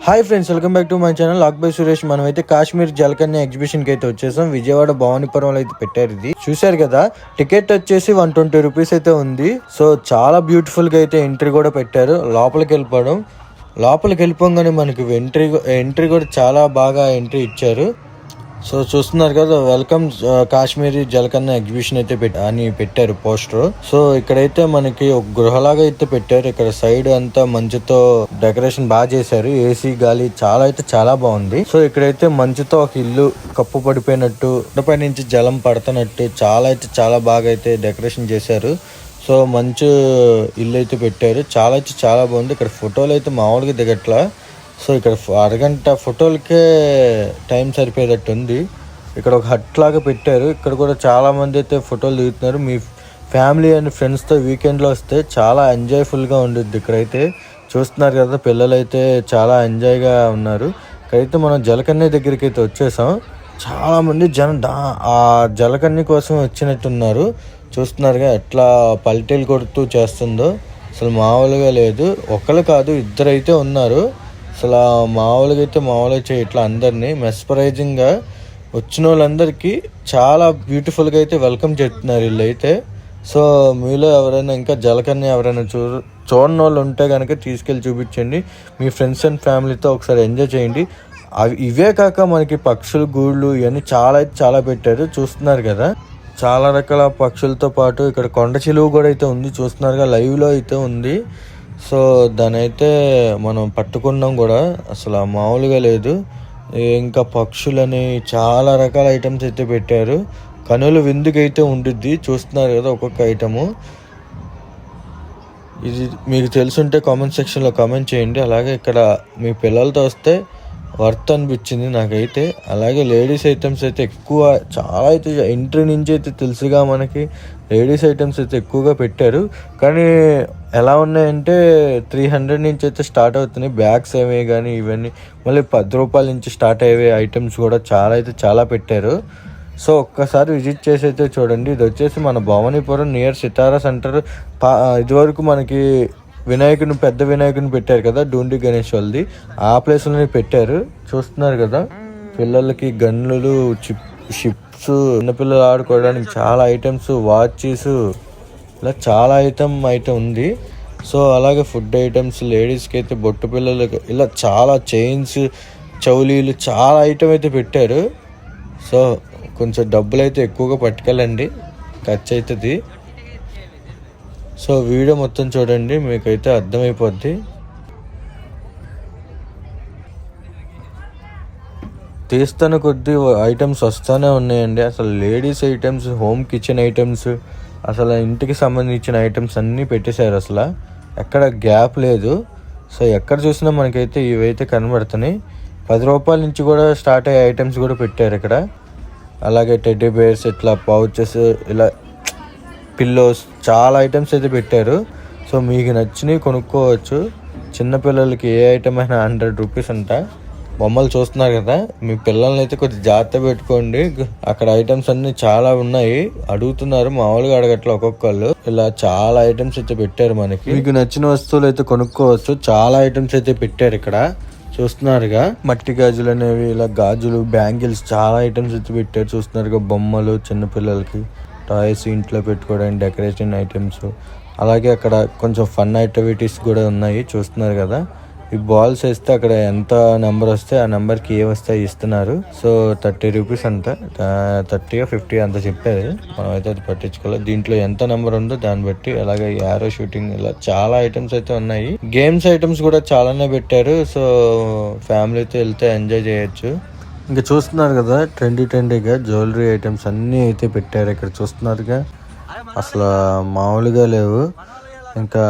Hi friends, welcome back to my channel లాక్ బై సురేష్. మనమైతే కాశ్మీర్ జలకన్య ఎగ్జిబిషన్ కి అయితే వచ్చేసాం. విజయవాడ భవానీపురంలో అయితే పెట్టారు. ఇది చూశారు కదా, టికెట్ వచ్చేసి 120 రూపీస్ అయితే ఉంది. సో చాలా బ్యూటిఫుల్ గా అయితే ఎంట్రీ కూడా పెట్టారు. లోపలికి వెళ్ళిపోగానే మనకి ఎంట్రీ కూడా చాలా బాగా ఎంట్రీ ఇచ్చారు. సో చూస్తున్నారు కదా, వెల్కమ్ కాశ్మీరీ జలకన్న ఎగ్జిబిషన్ అయితే అని పెట్టారు పోస్టర్. సో ఇక్కడైతే మనకి ఒక గృహలాగా అయితే పెట్టారు. ఇక్కడ సైడ్ అంతా మంచుతో డెకరేషన్ బాగా చేశారు. ఏసీ గాలి చాలా బాగుంది. సో ఇక్కడైతే మంచుతో ఒక ఇల్లు కప్పు పడిపోయినట్టు, పై నుంచి జలం పడుతున్నట్టు చాలా బాగా అయితే డెకరేషన్ చేశారు. సో మంచు ఇల్లు అయితే పెట్టారు. చాలా బాగుంది. ఇక్కడ ఫోటోలు అయితే మామూలుగా దిగట్లా. సో ఇక్కడ అరగంట ఫోటోలకే టైం సరిపోయేటట్టు ఉంది. ఇక్కడ ఒక హట్ లాగా పెట్టారు. ఇక్కడ కూడా చాలా మంది అయితే ఫోటోలు దిగుతున్నారు. మీ ఫ్యామిలీ అండ్ ఫ్రెండ్స్తో వీకెండ్లో వస్తే చాలా ఎంజాయ్ఫుల్గా ఉండుద్ది. ఇక్కడైతే చూస్తున్నారు కదా, పిల్లలు అయితే చాలా ఎంజాయ్గా ఉన్నారు. ఇక్కడైతే మనం జలకన్య దగ్గరికి అయితే వచ్చేసాం. చాలామంది ఆ జలకన్య కోసం వచ్చినట్టున్నారు. చూస్తున్నారుగా ఎట్లా పల్టీలు కొడుతూ చేస్తుందో. అసలు మామూలుగా లేదు. ఒకళ్ళు కాదు, ఇద్దరైతే ఉన్నారు. అసలు మామూలుగా చేయట్లా. అందరినీ మెస్పరైజింగ్గా వచ్చిన వాళ్ళందరికీ చాలా బ్యూటిఫుల్గా అయితే వెల్కమ్ చేస్తున్నారు వీళ్ళు అయితే. సో మీలో ఎవరైనా ఇంకా జలకన్య ఎవరైనా చూడని వాళ్ళు ఉంటే కనుక తీసుకెళ్ళి చూపించండి. మీ ఫ్రెండ్స్ అండ్ ఫ్యామిలీతో ఒకసారి ఎంజాయ్ చేయండి. ఇవే కాక మనకి పక్షులు గూళ్ళు ఇవన్నీ చాలా పెట్టారు. చూస్తున్నారు కదా, చాలా రకాల పక్షులతో పాటు ఇక్కడ కొండ చిలువ కూడా అయితే ఉంది. చూస్తున్నారుగా, లైవ్లో అయితే ఉంది. సో దాని అయితే మనం పట్టుకున్నాం కూడా. అసలు మామూలుగా లేదు. ఇంకా పక్షులని చాలా రకాల ఐటమ్స్ అయితే పెట్టారు. కనుల విందుకైతే ఉండిద్ది. చూస్తున్నారు కదా ఒక్కొక్క ఐటము. ఇది మీకు తెలుసుంటే కామెంట్ సెక్షన్లో కామెంట్ చేయండి. అలాగే ఇక్కడ మీ పిల్లలతో వస్తే వర్త్ అనిపించింది నాకైతే. అలాగే లేడీస్ ఐటమ్స్ అయితే ఎక్కువ చాలా అయితే ఎంట్రీ నుంచి అయితే తెలుసుగా మనకి లేడీస్ ఐటమ్స్ అయితే ఎక్కువగా పెట్టారు. కానీ ఎలా ఉన్నాయంటే 300 నుంచి అయితే స్టార్ట్ అవుతున్నాయి బ్యాగ్స్ ఏమే కానీ ఇవన్నీ. మళ్ళీ 10 రూపాయల నుంచి స్టార్ట్ అయ్యే ఐటమ్స్ కూడా చాలా పెట్టారు. సో ఒక్కసారి విజిట్ చేసి అయితే చూడండి. ఇది వచ్చేసి మన భవానీపురం నియర్ సితారా సెంటర్. ఇదివరకు మనకి పెద్ద వినాయకుని పెట్టారు కదా, డూండి గణేష్ వాళ్ళది. ఆ ప్లేస్లోనే పెట్టారు. చూస్తున్నారు కదా, పిల్లలకి గన్నులు, షిప్స్, చిన్నపిల్లలు ఆడుకోవడానికి చాలా ఐటమ్స్, వాచెస్, ఇలా చాలా ఐటమ్ అయితే ఉంది. సో అలాగే ఫుడ్ ఐటమ్స్, లేడీస్కి అయితే బొట్టు పిల్లలకి ఇలా చాలా చైన్స్, చౌలీలు చాలా ఐటమ్ అయితే పెట్టారు. సో కొంచెం డబ్బులు అయితే ఎక్కువగా పట్టుకెళ్ళండి, ఖర్చు అవుతుంది. సో వీడియో మొత్తం చూడండి, మీకైతే అర్థమైపోద్ది. తీస్తున్న కొద్దీ ఐటమ్స్ వస్తూనే ఉన్నాయండి. అసలు ladies items, home kitchen items, అసలు ఇంటికి సంబంధించిన ఐటమ్స్ అన్నీ పెట్టేశారు. అసలు ఎక్కడ గ్యాప్ లేదు. సో ఎక్కడ చూసినా మనకైతే ఇవైతే కనబడుతున్నాయి. 10 రూపాయల నుంచి కూడా స్టార్ట్ అయ్యే ఐటమ్స్ కూడా పెట్టారు ఇక్కడ. అలాగే టెడ్డీ బేర్స్, ఇట్లా పౌచెస్, ఇలా పిల్లోస్, చాలా ఐటమ్స్ అయితే పెట్టారు. సో మీకు నచ్చినవి కొనుక్కోవచ్చు. చిన్నపిల్లలకి ఏ ఐటమ్ అయినా 100 రూపీస్ అంట. బొమ్మలు చూస్తున్నారు కదా, మీ పిల్లల్ని అయితే కొద్దిగా జాగ్రత్త పెట్టుకోండి. అక్కడ ఐటమ్స్ అన్ని చాలా ఉన్నాయి. అడుగుతున్నారు, మామూలుగా అడగట్ల ఒక్కొక్కళ్ళు. ఇలా చాలా ఐటమ్స్ అయితే పెట్టారు. మనకి మీకు నచ్చిన వస్తువులు అయితే కొనుక్కోవచ్చు. చాలా ఐటమ్స్ అయితే పెట్టారు ఇక్కడ. చూస్తున్నారుగా, మట్టి గాజులు అనేవి, ఇలా గాజులు, బ్యాంగిల్స్, చాలా ఐటమ్స్ అయితే పెట్టారు. చూస్తున్నారుగా, బొమ్మలు, చిన్నపిల్లలకి టాయ్స్, ఇంట్లో పెట్టుకోవడానికి డెకరేషన్ ఐటమ్స్. అలాగే అక్కడ కొంచెం ఫన్ యాక్టివిటీస్ కూడా ఉన్నాయి. చూస్తున్నారు కదా, ఈ బాల్స్ వేస్తే అక్కడ ఎంత నెంబర్ వస్తే ఆ నెంబర్కి ఏ వస్తాయి ఇస్తున్నారు. సో 30 రూపీస్ అంట, 30 50 అంత చెప్పేది. మనం అయితే అది పట్టించుకోవాలి. దీంట్లో ఎంత నెంబర్ ఉందో దాన్ని బట్టి. అలాగే యారో షూటింగ్, ఇలా చాలా ఐటమ్స్ అయితే ఉన్నాయి. గేమ్స్ ఐటమ్స్ కూడా చాలానే పెట్టారు. సో ఫ్యామిలీతో వెళ్తే ఎంజాయ్ చేయొచ్చు. ఇంకా చూస్తున్నారు కదా, ట్రెండీగా జ్యువెలరీ ఐటమ్స్ అన్నీ అయితే పెట్టారు ఇక్కడ. చూస్తున్నారుగా, అసలు మామూలుగా లేవు. ఇంకా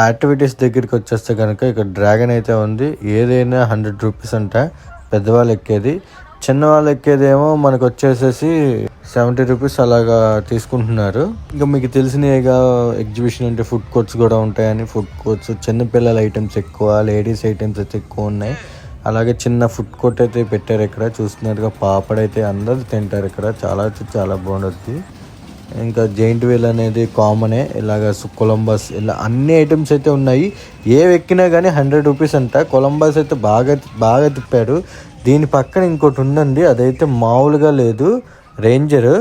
యాక్టివిటీస్ దగ్గరికి వచ్చేస్తే కనుక ఇక్కడ డ్రాగన్ అయితే ఉంది. ఏదైనా 100 రూపీస్ అంట, పెద్దవాళ్ళు ఎక్కేది. చిన్నవాళ్ళు ఎక్కేదేమో మనకు వచ్చేసేసి 70 రూపీస్ అలాగా తీసుకుంటున్నారు. ఇంకా మీకు తెలిసినవిగా ఎగ్జిబిషన్ అంటే ఫుడ్ కోర్ట్స్ కూడా ఉంటాయని. ఫుడ్ కోర్ట్స్, చిన్నపిల్లల ఐటమ్స్ ఎక్కువ, లేడీస్ ఐటమ్స్ అయితే ఎక్కువ ఉన్నాయి. అలాగే చిన్న ఫుడ్ కోర్ట్ అయితే పెట్టారు ఇక్కడ. చూస్తున్నట్టుగా పాపడైతే అందరూ తింటారు ఇక్కడ. చాలా బాగుంటుంది. ఇంకా జైంట్ వీల్ అనేది కామనే, ఇలాగ కొలంబస్ ఇలా అన్ని ఐటమ్స్ అయితే ఉన్నాయి. ఏవి ఎక్కినా కానీ 100 రూపీస్ అంట. కొలంబస్ అయితే బాగా తిప్పాడు. దీని పక్కన ఇంకోటి ఉందండి, అదైతే మామూలుగా లేదు, రేంజర్.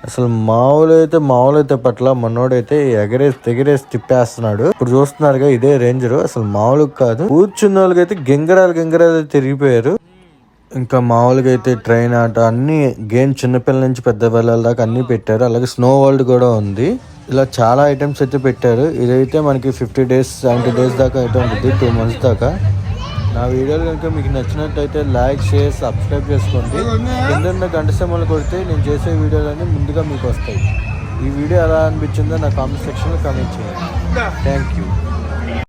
అసలు మామూలు అయితే పట్ల మనోడైతే ఎగరేసి తిప్పేస్తున్నాడు. ఇప్పుడు చూస్తున్నారుగా ఇదే రేంజర్, అసలు మామూలుగా కాదు. కూర్చున్న వాళ్ళకైతే గింగరాలు తిరిగిపోయారు. ఇంకా మామూలుగా అయితే ట్రైన్ ఆట అన్ని గేమ్ చిన్నపిల్లల నుంచి పెద్ద పిల్లల దాకా అన్ని పెట్టారు. అలాగే స్నో వరల్డ్ కూడా ఉంది. ఇలా చాలా ఐటమ్స్ అయితే పెట్టారు. ఇదైతే మనకి 50 days 70 days దాకా అయితే ఉంటుంది, 2 months దాకా. నా వీడియోలు కనుక మీకు నచ్చినట్టయితే లైక్, షేర్, సబ్స్క్రైబ్ చేసుకోండి. కింద గంట సింబల్ కొడితే నేను చేసే వీడియోలన్నీ ముందుగా మీకు వస్తాయి. ఈ వీడియో ఎలా అనిపించిందో నా కామెంట్ సెక్షన్లో కామెంట్ చేయండి. Thank you.